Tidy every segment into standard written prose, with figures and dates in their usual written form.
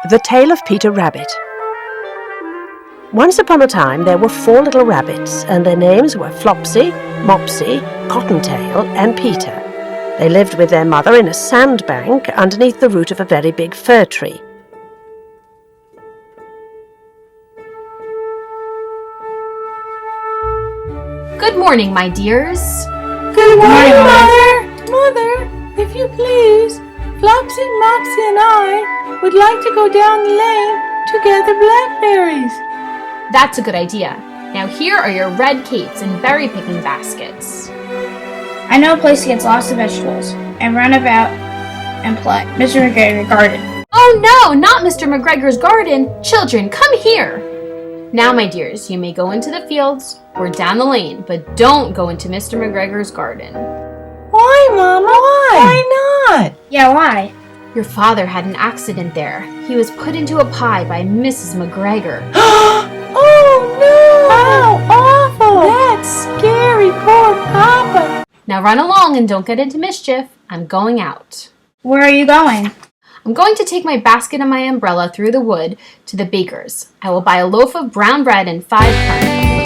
The Tale of Peter Rabbit. Once upon a time there were 4 little rabbits, and their names were Flopsy, Mopsy, Cottontail, and Peter. They lived with their mother in a sandbank underneath the root of a very big fir tree. Good morning, my dears. Good morning, Mother. Mother, if you please, Flopsy, Mopsy, and I would like to go down the lane to gather blackberries. That's a good idea. Now here are your red capes and berry picking baskets. I know a place that gets lots of vegetables and run about and play. Mr. McGregor's garden. Oh no, not Mr. McGregor's garden. Children, come here. Now, my dears, you may go into the fields or down the lane, but don't go into Mr. McGregor's garden. Why, Mama? Why not? Yeah, why? Your father had an accident there. He was put into a pie by Mrs. McGregor. Oh, no! How awful! That's scary, poor Papa. Now run along and don't get into mischief. I'm going out. Where are you going? I'm going to take my basket and my umbrella through the wood to the baker's. I will buy a loaf of brown bread and 5 caramels.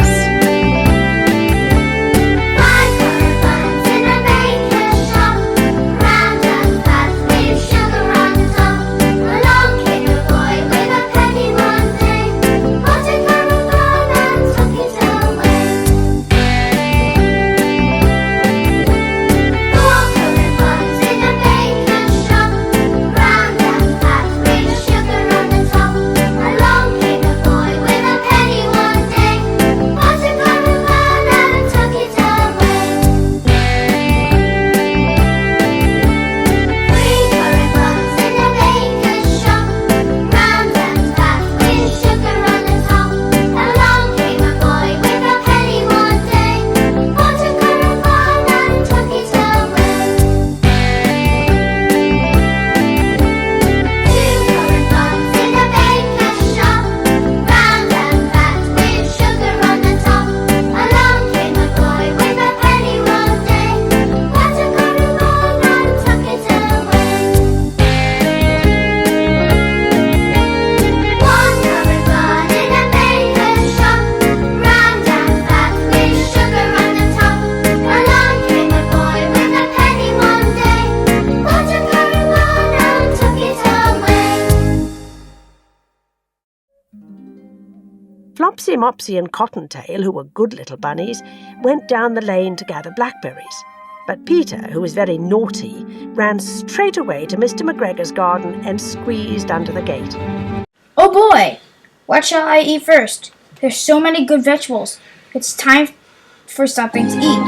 Flopsy, Mopsy, and Cottontail, who were good little bunnies, went down the lane to gather blackberries. But Peter, who was very naughty, ran straight away to Mr. McGregor's garden and squeezed under the gate. Oh boy! What shall I eat first? There's so many good vegetables. It's time for something to eat.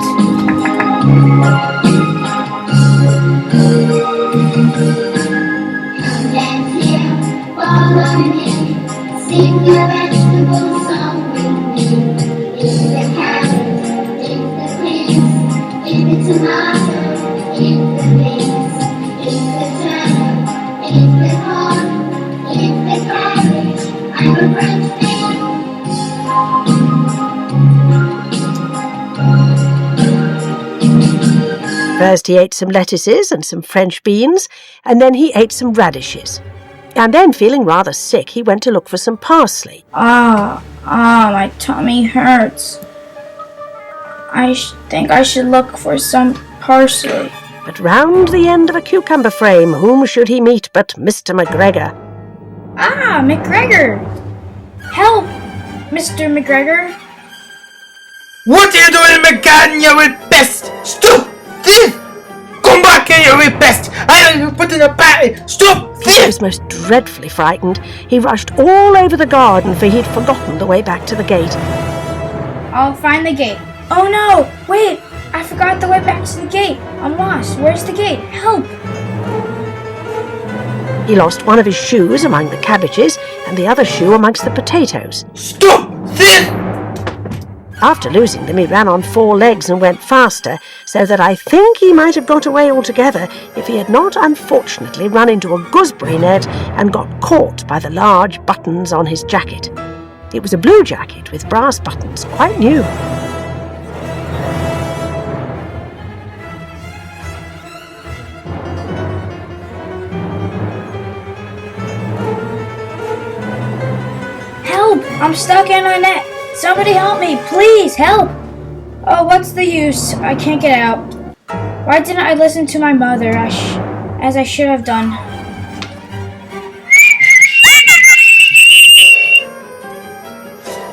Sing the vegetable song with me. Eat the carrot, eat the peas, eat the tomato, eat the beans, eat the turnip, eat the corn, eat the cabbage. I'm a French man. First he ate some lettuces and some French beans, and then he ate some radishes. And then, feeling rather sick, he went to look for some parsley. My tummy hurts. I think I should look for some parsley. But round the end of a cucumber frame, whom should he meet but Mr. McGregor? Ah, McGregor! Help, Mr. McGregor! What are you doing in my garden, you will pest? Stop! Thief! Come back here, you will pest! I will put in a party! Stop! He was most dreadfully frightened. He rushed all over the garden, for he'd forgotten the way back to the gate. I'll find the gate. Oh no! Wait! I forgot the way back to the gate. I'm lost. Where's the gate? Help! He lost one of his shoes among the cabbages and the other shoe amongst the potatoes. Stop! Thief! After losing them, he ran on 4 legs and went faster, so that I think he might have got away altogether if he had not unfortunately run into a gooseberry net and got caught by the large buttons on his jacket. It was a blue jacket with brass buttons, quite new. I'm stuck in a net. Somebody help me, please, help! Oh, what's the use? I can't get out. Why didn't I listen to my mother as I should have done?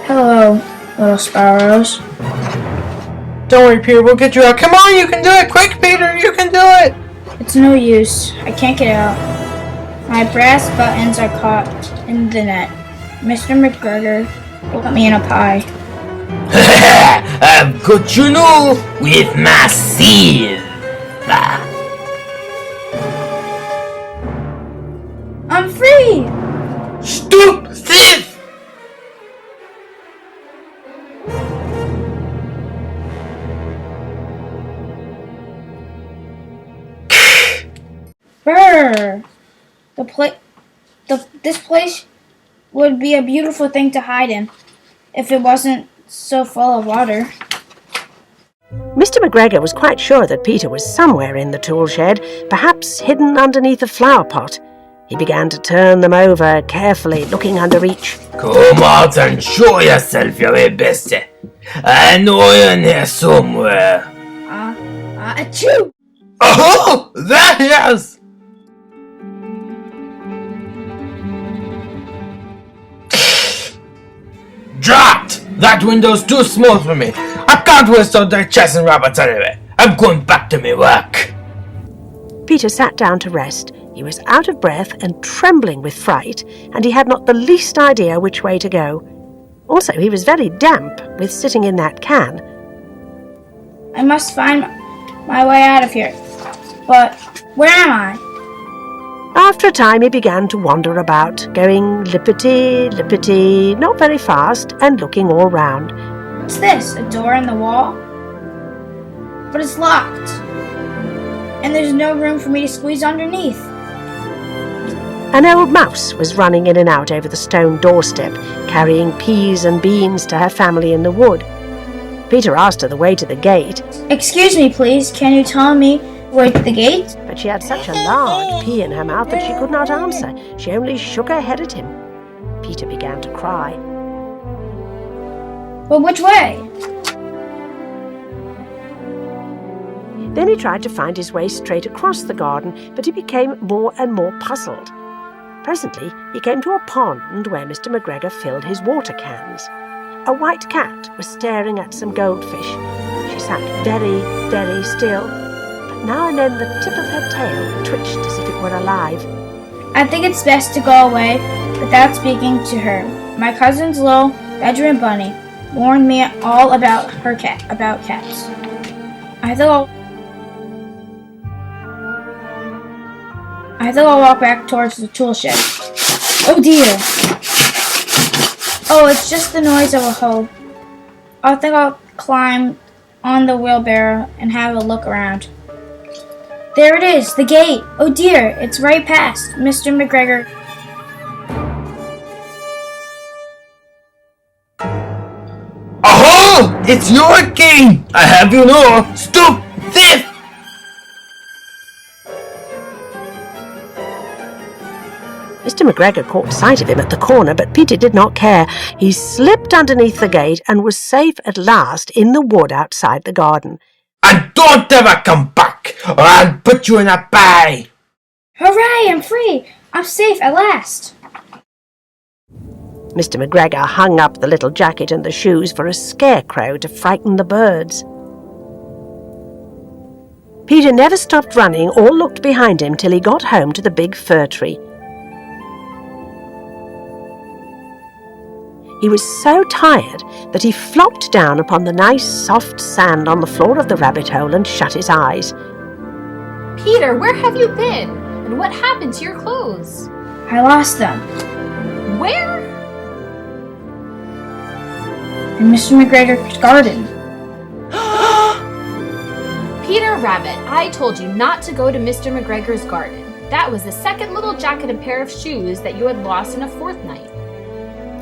Hello, little sparrows. Don't worry, Peter, we'll get you out. Come on, you can do it! Quick, Peter, you can do it! It's no use. I can't get out. My brass buttons are caught in the net. Mr. McGregor put me in a pie. I've got you now with my sieve. I'm free! Stop thief! Brr! This place would be a beautiful thing to hide in if it wasn't so full of water. Mr. McGregor was quite sure that Peter was somewhere in the tool shed, perhaps hidden underneath a flower pot. He began to turn them over carefully, looking under each. Come out and show yourself, you wee bestie. I know you're in here somewhere. Achoo! Oh, there he is! Dropped! That window's too small for me. I can't waste all day chasing rabbits anyway. I'm going back to my work. Peter sat down to rest. He was out of breath and trembling with fright, and he had not the least idea which way to go. Also, he was very damp with sitting in that can. I must find my way out of here. But where am I? After a time he began to wander about, going lippity-lippity, not very fast, and looking all round. What's this? A door in the wall? But it's locked. And there's no room for me to squeeze underneath. An old mouse was running in and out over the stone doorstep, carrying peas and beans to her family in the wood. Peter asked her the way to the gate. Excuse me, please. Can you tell me where to the gate? But she had such a large pea in her mouth that she could not answer. She only shook her head at him. Peter began to cry. Well, which way? Then he tried to find his way straight across the garden, but he became more and more puzzled. Presently he came to a pond where Mr. McGregor filled his water cans. A white cat was staring at some goldfish. She sat very, very still, but now and then the tip of her tail twitched as if it were alive. I think it's best to go away without speaking to her. My cousin's little bedroom bunny warned me all about cats. I think I'll walk back towards the tool shed. Oh dear! Oh, it's just the noise of a hoe. I think I'll climb on the wheelbarrow and have a look around. There it is, the gate! Oh dear, it's right past Mr. McGregor. Aha! It's your game! I have you now! Stop thief! Mr. McGregor caught sight of him at the corner, but Peter did not care. He slipped underneath the gate and was safe at last in the wood outside the garden. And don't ever come back, or I'll put you in a pie! Hooray, I'm free! I'm safe at last! Mr. McGregor hung up the little jacket and the shoes for a scarecrow to frighten the birds. Peter never stopped running or looked behind him till he got home to the big fir tree. He was so tired that he flopped down upon the nice soft sand on the floor of the rabbit hole and shut his eyes. Peter, where have you been? And what happened to your clothes? I lost them. Where? In Mr. McGregor's garden. Peter Rabbit, I told you not to go to Mr. McGregor's garden. That was the second little jacket and pair of shoes that you had lost in a fortnight.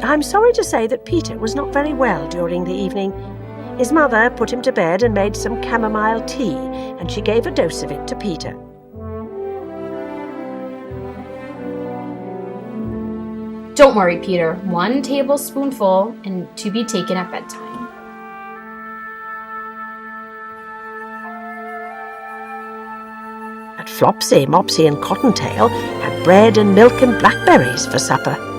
I'm sorry to say that Peter was not very well during the evening. His mother put him to bed and made some chamomile tea, and she gave a dose of it to Peter. Don't worry, Peter. 1 tablespoonful and to be taken at bedtime. But Flopsy, Mopsy and Cottontail had bread and milk and blackberries for supper.